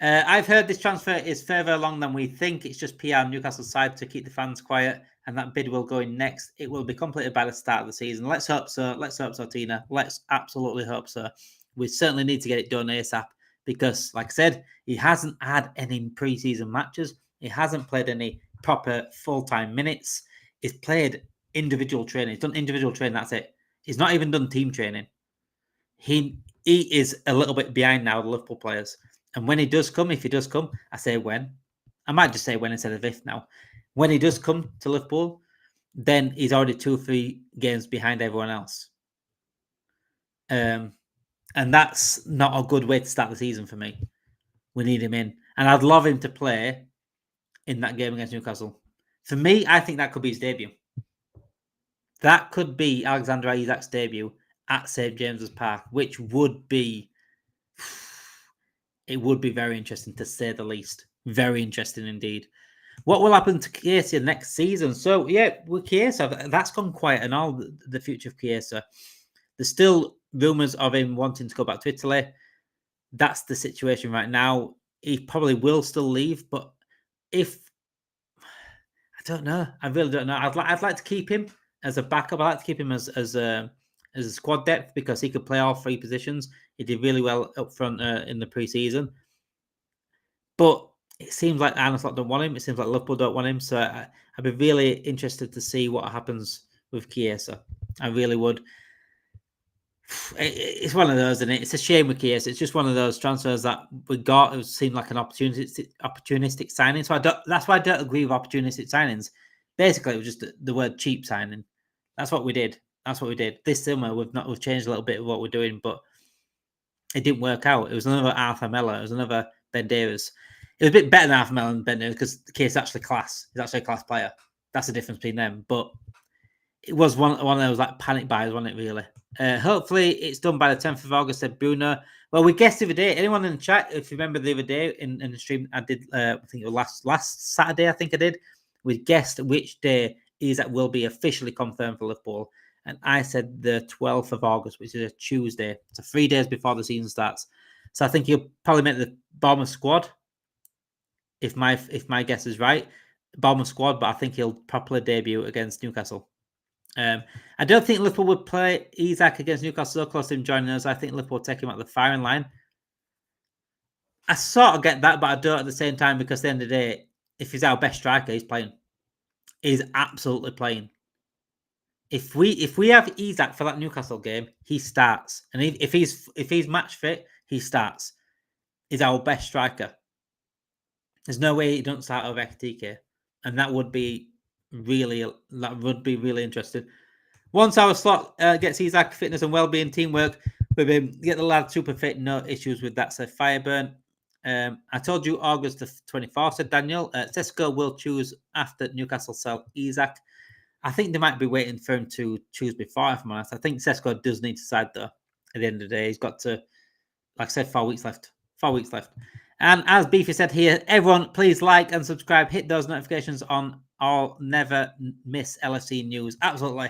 A: that? I've heard this transfer is further along than we think. It's just PR Newcastle side to keep the fans quiet, and that bid will go in next. It will be completed by the start of the season. Let's hope so. Let's hope so, Tina. Let's absolutely hope so. We certainly need to get it done ASAP, because, like I said, he hasn't had any pre-season matches. He hasn't played any proper full-time minutes. He's played individual training. He's done individual training. That's it. He's not even done team training. He is a little bit behind now, the Liverpool players. And when he does come, if he does come, I say when. I might just say when instead of if now. When he does come to Liverpool, then he's already 2-3 games behind everyone else. And that's not a good way to start the season for me. We need him in. And I'd love him to play in that game against Newcastle. For me, I think that could be his debut. That could be Alexander Isak's debut at St. James's Park, which would be... It would be very interesting, to say the least. Very interesting indeed. What will happen to Chiesa next season? So, yeah, with Chiesa, that's gone quiet and all, the future of Chiesa. There's still rumours of him wanting to go back to Italy. That's the situation right now. He probably will still leave, but if... I don't know. I really don't know. I'd like to keep him as a backup. I'd like to keep him as a squad depth, because he could play all 3 positions. He did really well up front in the pre-season. But it seems like Arne Slot don't want him. It seems like Liverpool don't want him. So I'd be really interested to see what happens with Chiesa. I really would. It's one of those, isn't it? It's a shame with Chiesa. It's just one of those transfers that we got. It seemed like an opportunistic signing. So that's why I don't agree with opportunistic signings. Basically, it was just the word cheap signing. That's what we did. This summer, we've changed a little bit of what we're doing, but it didn't work out. It was another Arthur Miller. It was another Ben Davies. It was a bit better than Alpha Mel and Ben Davies because the case actually class. He's actually a class player. That's the difference between them. But it was one of those like panic buys, wasn't it? Really. Hopefully, it's done by the 10th of August. Said Bruno. Well, we guessed the other day. Anyone in the chat, if you remember the other day in the stream, I did. I think it was last Saturday. I think I did. We guessed which day Isak will be officially confirmed for Liverpool, and I said the 12th of August, which is a Tuesday. So 3 days before the season starts. So I think he'll probably make the Bournemouth squad. If my guess is right, Bournemouth squad, but I think he'll properly debut against Newcastle. I don't think Liverpool would play Isak against Newcastle so close to him joining us. I think Liverpool will take him at the firing line. I sort of get that, but I don't at the same time because at the end of the day, if he's our best striker, he's playing. He's absolutely playing. If we have Isak for that Newcastle game, he starts, and if he's match fit, he starts. He's our best striker. There's no way he doesn't start over Ekitike, and that would be really interesting. Once our slot gets Isak fitness and well-being, teamwork with him, get the lad super fit, no issues with that. Said Fireburn. I told you August the 24th, said Daniel. Sesko will choose after Newcastle sell Isak. I think they might be waiting for him to choose before, if I'm honest. I think Sesko does need to decide, though, at the end of the day. He's got to, like I said, 4 weeks left. 4 weeks left. And as Beefy said here, everyone, please like and subscribe. Hit those notifications on. I'll never miss LFC news. Absolutely.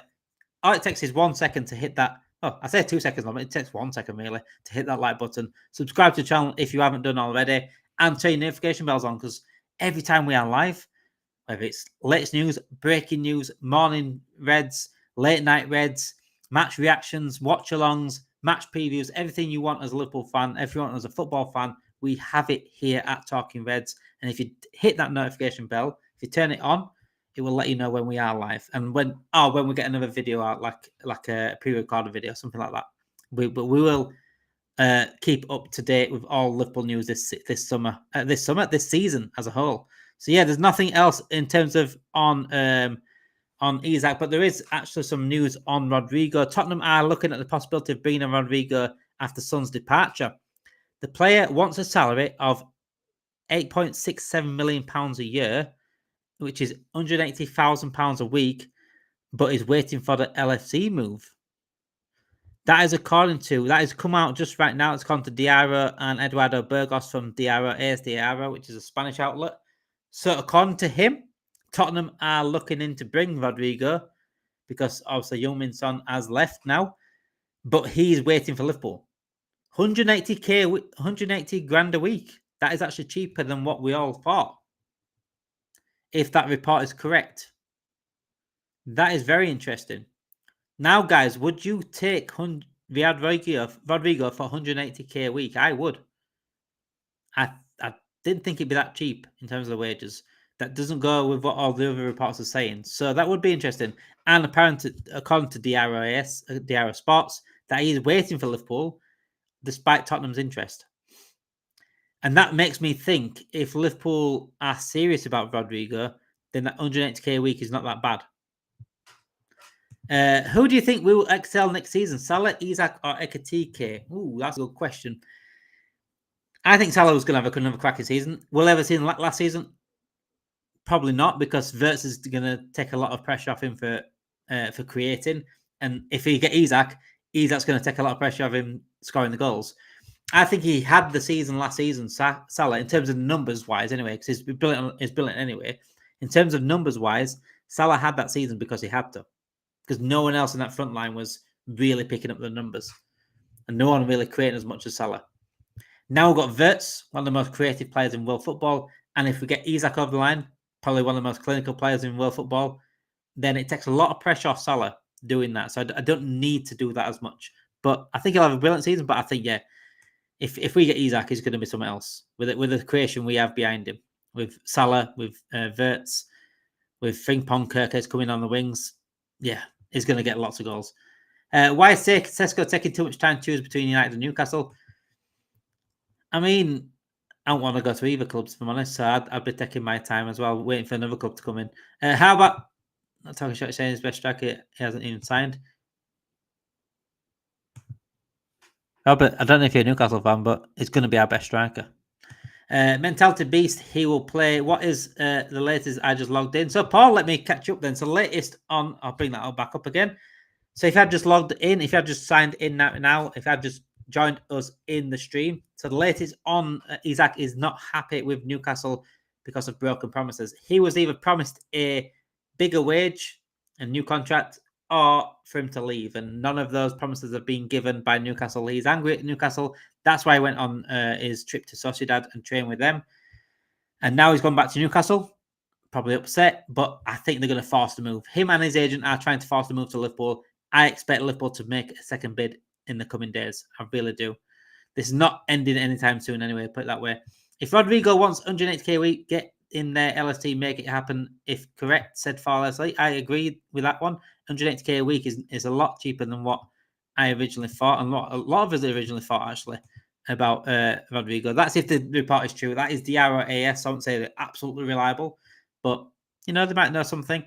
A: All it takes is 1 second to hit that. Oh, I say 2 seconds, but it takes 1 second, really, to hit that like button. Subscribe to the channel if you haven't done already. And turn your notification bells on, because every time we are live, whether it's latest news, breaking news, morning Reds, late night Reds, match reactions, watch-alongs, match previews, everything you want as a Liverpool fan, everyone as a football fan, we have it here at Talking Reds. And if you hit that notification bell, if you turn it on, it will let you know when we are live and when we get another video out, like a pre-recorded video, something like that. We will keep up to date with all Liverpool news this season as a whole. So yeah, there's nothing else in terms of on Isak, but there is actually some news on Rodrigo. Tottenham are looking at the possibility of bringing in Rodrigo after Son's departure. The player wants a salary of £8.67 million a year, which is £180,000 a week, but is waiting for the LFC move. That has come out just right now. It's gone to Diarra and Eduardo Burgos from AS Diarra, which is a Spanish outlet. So according to him, Tottenham are looking in to bring Rodrigo because obviously Heung-min Son has left now, but he's waiting for Liverpool. 180 grand a week. That is actually cheaper than what we all thought. If that report is correct. That is very interesting. Now, guys, would you take Rodrigo for 180k a week? I would. I didn't think it'd be that cheap in terms of the wages. That doesn't go with what all the other reports are saying. So that would be interesting. And apparently, according to Diarra Sports, that he is waiting for Liverpool despite Tottenham's interest. And that makes me think if Liverpool are serious about Rodrigo, then that 180k a week is not that bad. Who do you think will excel next season? Salah, Isak, or Ekitike? Ooh, that's a good question. I think Salah was going to have another cracking season. Will ever see last season? Probably not, because Wirtz is going to take a lot of pressure off him for creating. And if he get Isak, Isak's going to take a lot of pressure off him scoring the goals. I think he had the season last season, Salah, in terms of numbers wise, anyway, because he's brilliant anyway. In terms of numbers wise, Salah had that season because he had to, because no one else in that front line was really picking up the numbers, and no one really creating as much as Salah. Now we've got Wirtz, one of the most creative players in world football, and if we get Isak over the line, probably one of the most clinical players in world football, then it takes a lot of pressure off Salah doing that. So I don't need to do that as much. But I think he'll have a brilliant season. But I think, yeah, if we get Isak, he's going to be something else with the creation we have behind him, with Salah, with Wirtz, with Frimpong, Kirkes coming on the wings. Yeah, he's going to get lots of goals. Why is Sesko taking too much time to choose between United and Newcastle? I mean, I don't want to go to either clubs, if I'm honest, so I'd be taking my time as well, waiting for another club to come in. How about, not talking short, saying his best striker, he hasn't even signed. Robert, I don't know if you're a Newcastle fan, but it's going to be our best striker. Mentality Beast, he will play. What is the latest? I just logged in. So, Paul, let me catch up then. So, latest on, I'll bring that all back up again. So, if I've just logged in, if I've just signed in now, if I've just joined us in the stream. So, the latest on Isak is not happy with Newcastle because of broken promises. He was either promised a bigger wage, a new contract, or for him to leave. And none of those promises have been given by Newcastle. He's angry at Newcastle. That's why he went on his trip to Sociedad and trained with them. And now he's gone back to Newcastle, probably upset, but I think they're going to force the move. Him and his agent are trying to force the move to Liverpool. I expect Liverpool to make a second bid in the coming days. I really do. This is not ending anytime soon anyway, put it that way. If Rodrigo wants 180k a week, get in there, LST, make it happen. If correct, said far Leslie. I agree with that one. 180k a week is a lot cheaper than what I originally thought, and a lot of us originally thought, actually, about Rodrigo. That's if the report is true. That is DR or AS. I won't say they're absolutely reliable, but, they might know something.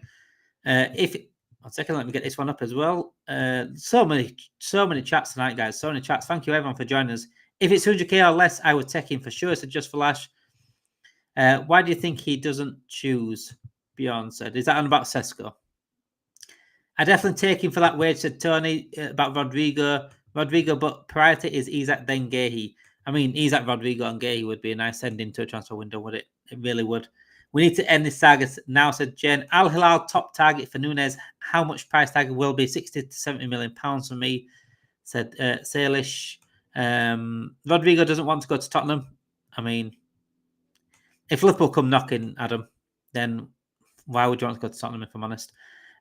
A: One second, let me get this one up as well. So many chats tonight, guys. So many chats. Thank you, everyone, for joining us. If it's 100k or less, I would take him for sure, said Just Flash. Why do you think he doesn't choose? Bjorn said. Is that on about Sesko? I definitely take him for that wage, said Tony, about Rodrigo. But priority is Isak, then Gehi. I mean, Isak, Rodrigo, and Gehi would be a nice ending to a transfer window, would it? It really would. We need to end this saga now, said Jen. Al Hilal top target for Nunez. How much price tag will be? 60 to 70 million pounds for me, said Salish. Rodrigo doesn't want to go to Tottenham. I mean, if Liverpool come knocking, Adam, then why would you want to go to Tottenham, if I'm honest?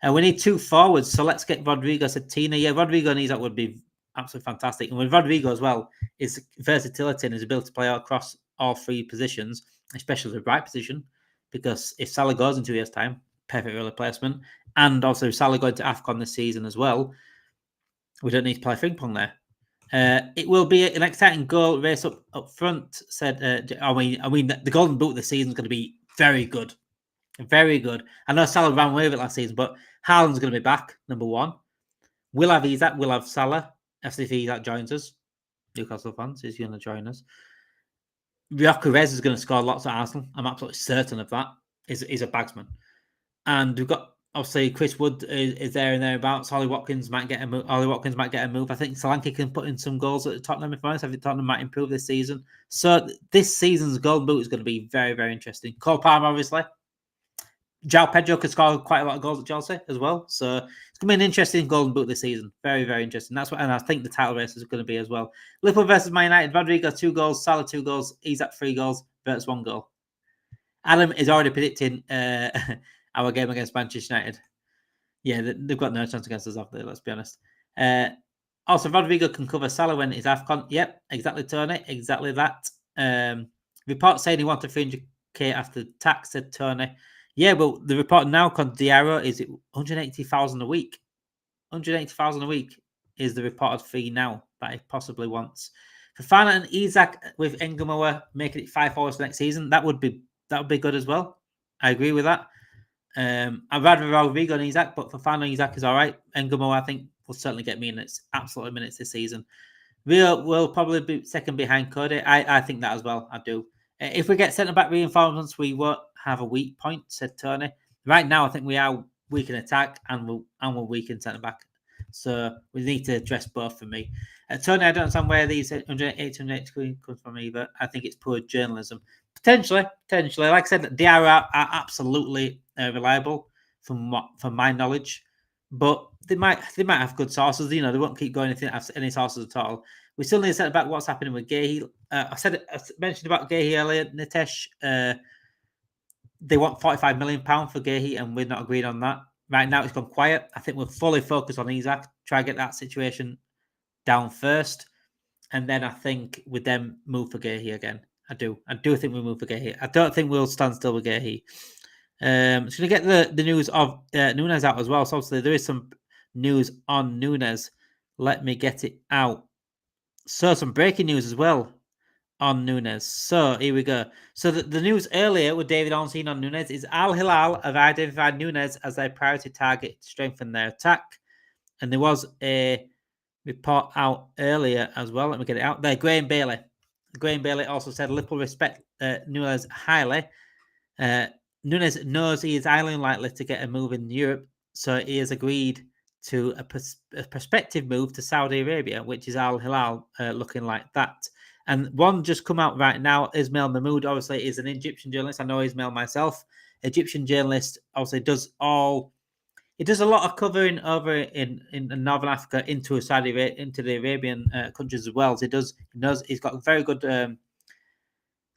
A: We need two forwards, so let's get Rodrigo, said Tina. Yeah, Rodrigo and Isak would be absolutely fantastic. And with Rodrigo as well, his versatility and his ability to play across all three positions, especially the right position, because if Salah goes in 2 years' time, perfect replacement. And also, if Salah going to AFCON this season as well, we don't need to play ping pong there. It will be an exciting goal race up front, said. I mean, the Golden Boot this season is going to be very good. Very good. I know Salah ran away with it last season, but Haaland's going to be back, number one. We'll have Isak, we'll have Salah. If Isak joins us, Newcastle fans, he's going to join us. Gyökeres is going to score lots at Arsenal. I'm absolutely certain of that. He's a bagsman. And we've got, obviously, Chris Wood is there and thereabouts. Ollie Watkins might get a move. I think Solanke can put in some goals at Tottenham, if I'm honest. I think Tottenham might improve this season. So this season's Golden Boot is going to be very, very interesting. Cole Palmer, obviously. João Pedro could score quite a lot of goals at Chelsea as well. So it's going to be an interesting Golden Boot this season. Very, very interesting. And I think the title race is going to be as well. Liverpool versus Man United. Rodrigo 2 goals, Salah 2 goals, Isak 3 goals, Verts 1 goal. Adam is already predicting our game against Manchester United. Yeah, they've got no chance against us after, let's be honest. Also, Rodrigo can cover Salah when he's AFCON. Yep, exactly, Tony. Exactly that. Report saying he wanted 300k after tax, said Tony. Yeah, well, the report now on Diarra is 180,000 a week. 180,000 a week is the reported fee now that he possibly wants. Fofana and Isak with Engamoa making it 5 forwards for next season, that would be good as well. I agree with that. I'd rather Rodrigo and Isak, but Fofana and Isak is all right. Engamoa, I think, will certainly get minutes, absolutely minutes this season. Rio will probably be second behind Cody. I think that as well. I do. If we get centre-back reinforcements, we won't have a weak point, said Tony. Right now, I think we are weak in attack and we're weak in centre-back. So we need to address both for me. Tony, I don't understand where these 180 comes from either. I think it's poor journalism. Potentially. Like I said, they are absolutely reliable from my knowledge. But they might have good sources. They won't keep going any sources at all. We still need to set back what's happening with Gehi. I mentioned about Gehi earlier, Nitesh. They want £45 million for Gehi, and we're not agreed on that. Right now, it's gone quiet. I think we're fully focused on Isak, try to get that situation down first, and then I think with them move for Gehi again. I do think we move for Gehi. I don't think we'll stand still with Gehi. Just going to get the news of Nunez out as well. So obviously there is some news on Nunez. Let me get it out. So some breaking news as well on Nunez. So here we go. So the news earlier with David Ornstein on Nunez is Al Hilal have identified Nunez as their priority target to strengthen their attack. And there was a report out earlier as well. Let me get it out there. Graham Bailey. Graham Bailey also said Liverpool respect Nunez highly. Nunez knows he is highly unlikely to get a move in Europe, so he has agreed to a prospective move to Saudi Arabia, which is Al Hilal looking like that. And one just come out right now, Ismail Mahmoud, obviously is an Egyptian journalist. I know Ismail myself. Egyptian journalist, obviously does a lot of covering over in Northern Africa into the Arabian countries as well. So he's got very good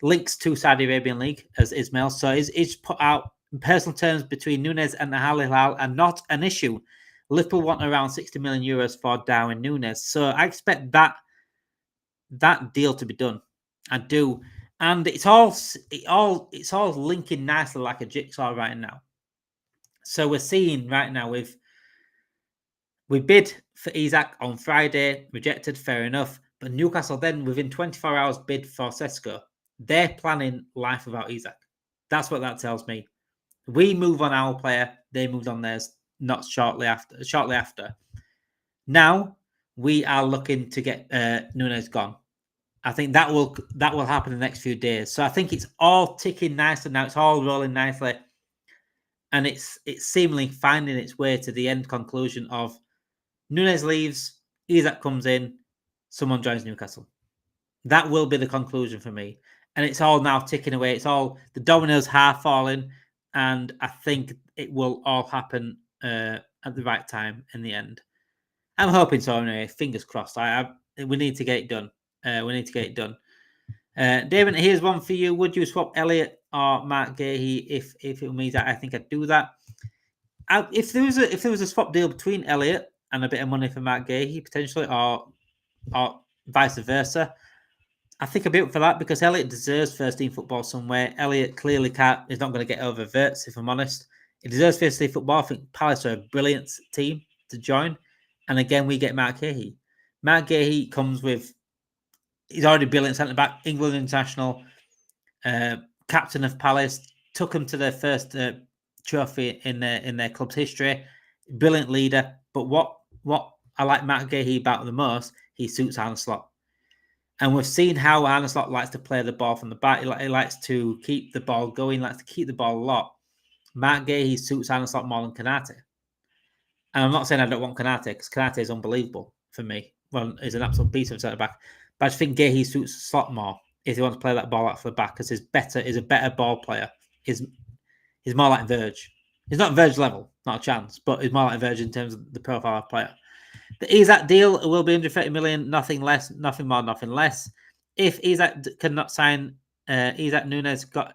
A: links to Saudi Arabian League as Ismail. So he's put out in personal terms between Nunez and Al Hilal are not an issue. Liverpool want around 60 million euros for Darwin Nunez. So I expect that deal to be done. I do. And it's all linking nicely like a jigsaw right now. So we're seeing right now we bid for Isak on Friday, rejected, fair enough. But Newcastle then within 24 hours bid for Sesko. They're planning life without Isak. That's what that tells me. We move on our player, they moved on theirs not shortly after. Now we are looking to get Nunez gone. I think that will happen in the next few days. So I think it's all ticking nicely now. It's all rolling nicely. And it's seemingly finding its way to the end conclusion of Nunez leaves, Isak comes in, someone joins Newcastle. That will be the conclusion for me. And it's all now ticking away. It's all the dominoes half falling. And I think it will all happen at the right time in the end. I'm hoping so anyway. Fingers crossed. We need to get it done. David, here's one for you. Would you swap Elliott or Mark Gahey if it means that I think I'd do that? If there was a swap deal between Elliott and a bit of money for Mark Gahey potentially, or vice versa, I think I'd be up for that because Elliott deserves first team football somewhere. Elliott clearly is not going to get over Wirtz, if I'm honest. He deserves first team football. I think Palace are a brilliant team to join. And again, we get Mark Gahey. Mark Gahey comes with, he's already brilliant centre back, England international, captain of Palace, took them to their first trophy in their club's history. Brilliant leader. But what I like Mark Gahey about the most, he suits Arne Slot. And we've seen how Arne Slot likes to play the ball from the back. He likes to keep the ball going, likes to keep the ball a lot. Mark Gahey suits Arne Slot more than Konate. And I'm not saying I don't want Konate, because Konate is unbelievable for me. Well, he's an absolute piece of centre back. But I just think Gahey suits Slot more if he wants to play that ball out for the back, because he's a better ball player. He's more like Verge. He's not Verge level, not a chance, but he's more like Verge in terms of the profile of player. The Isak deal will be under 30 million, nothing less, nothing more, nothing less. If Isak cannot sign, Isak Nunez gone,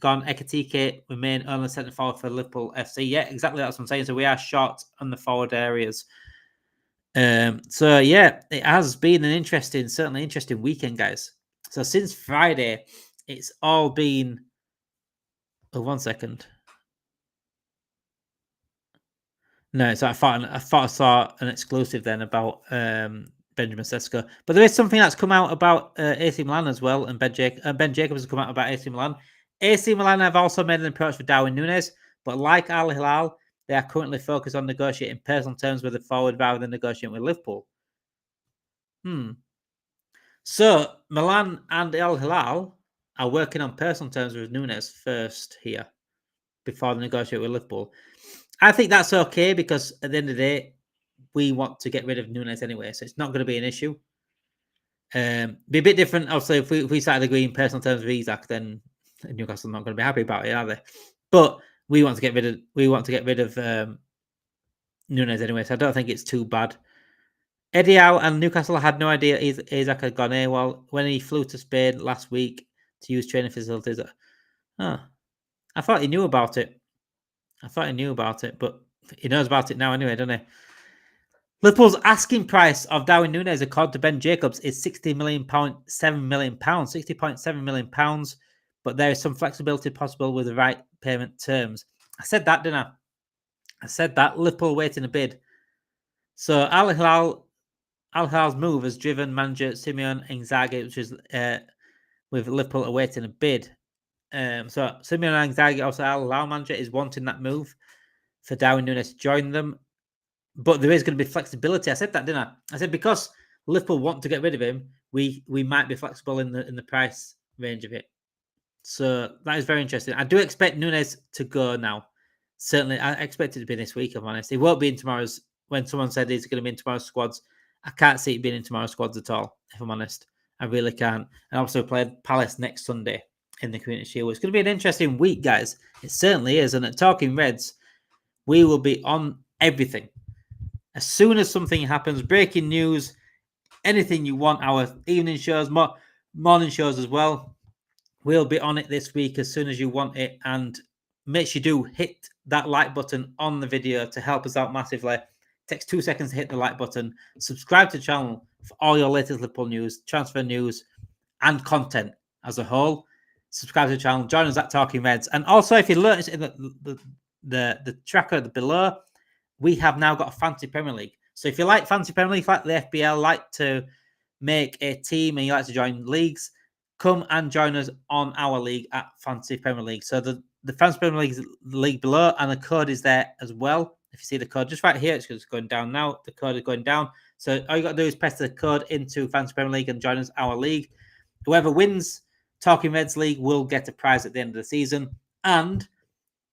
A: Ekitike remain only centre forward for Liverpool FC. Yeah, exactly. That's what I'm saying. So we are short on the forward areas. So yeah, it has been certainly interesting weekend, guys. So since Friday, it's all been. Oh, 1 second. No, so I thought I saw an exclusive then about Benjamin Sesko, but there is something that's come out about AC Milan as well, and Ben Jacobs has come out about AC Milan. AC Milan have also made an approach for Darwin Nunez, but like Al Hilal, they are currently focused on negotiating personal terms with the forward rather than negotiating with Liverpool. So Milan and Al Hilal are working on personal terms with Nunez first here before they negotiate with Liverpool. I think that's okay because at the end of the day, we want to get rid of Nunez anyway, so it's not going to be an issue. Be a bit different, obviously, if we started agreeing personal terms with Isak, then Newcastle are not going to be happy about it, are they? But we want to get rid of Nunez anyway, so I don't think it's too bad. Eddie Howe and Newcastle had no idea Isak had gone AWOL when he flew to Spain last week to use training facilities. I thought he knew about it. But he knows about it now anyway, doesn't he? Liverpool's asking price of Darwin Nunez, according to Ben Jacobs, is £60.7 million, but there is some flexibility possible with the right payment terms. I said that, didn't I? I said that. Liverpool waiting a bid. So Al Hilal's move has driven manager Simone Inzaghi, which is with Liverpool awaiting a bid. So Simone Inzaghi, also Al Hilal manager, is wanting that move for Darwin Nunez to join them. But there is going to be flexibility. I said that, didn't I? I said because Liverpool want to get rid of him, we might be flexible in the price range of it. So that is very interesting. I do expect Nunez to go now. Certainly, I expect it to be this week, if I'm honest. It won't be in tomorrow's, when someone said he's going to be in tomorrow's squads. I can't see it being in tomorrow's squads at all, if I'm honest. I really can't. And also played Palace next Sunday in the Community Shield. It's going to be an interesting week, guys. It certainly is. And at Talking Reds, we will be on everything. As soon as something happens, breaking news, anything you want, our evening shows, morning shows as well, we'll be on it this week as soon as you want it. And make sure you do hit that like button on the video to help us out massively. It takes 2 seconds to hit the like button. Subscribe to the channel for all your latest Liverpool news, transfer news, and content as a whole. Subscribe to the channel. Join us at Talking Reds. And also, if you notice in the tracker below, we have now got a Fantasy Premier League. So if you like Fantasy Premier League, like the FBL, like to make a team and you like to join leagues, come and join us on our league at Fantasy Premier League. So the Fantasy Premier League is the league below, and the code is there as well. If you see the code just right here, it's just going down now. The code is going down. So all you got to do is press the code into Fantasy Premier League and join us our league. Whoever wins Talking Reds League will get a prize at the end of the season. And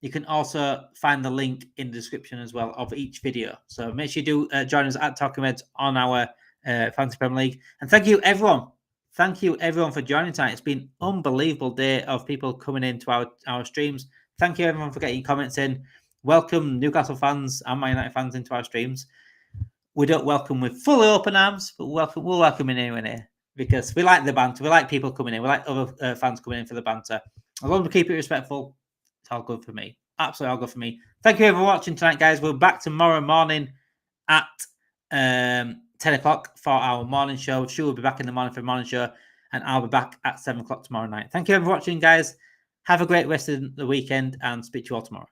A: you can also find the link in the description as well of each video. So make sure you do join us at Talking Reds on our Fantasy Premier League. And thank you, everyone. Thank you, everyone, for joining tonight. It's been an unbelievable day of people coming into our streams. Thank you, everyone, for getting comments in. Welcome Newcastle fans and Man United fans into our streams. We don't welcome with fully open arms, but we'll welcome in anyway, because we like the banter. We like people coming in. We like other fans coming in for the banter. As long as we keep it respectful, it's all good for me. Absolutely all good for me. Thank you for watching tonight, guys. We're back tomorrow morning at 10 o'clock for our morning show. Sure, we'll be back in the morning for the morning show, and I'll be back at 7 o'clock tomorrow night. Thank you for watching, guys. Have a great rest of the weekend, and speak to you all tomorrow.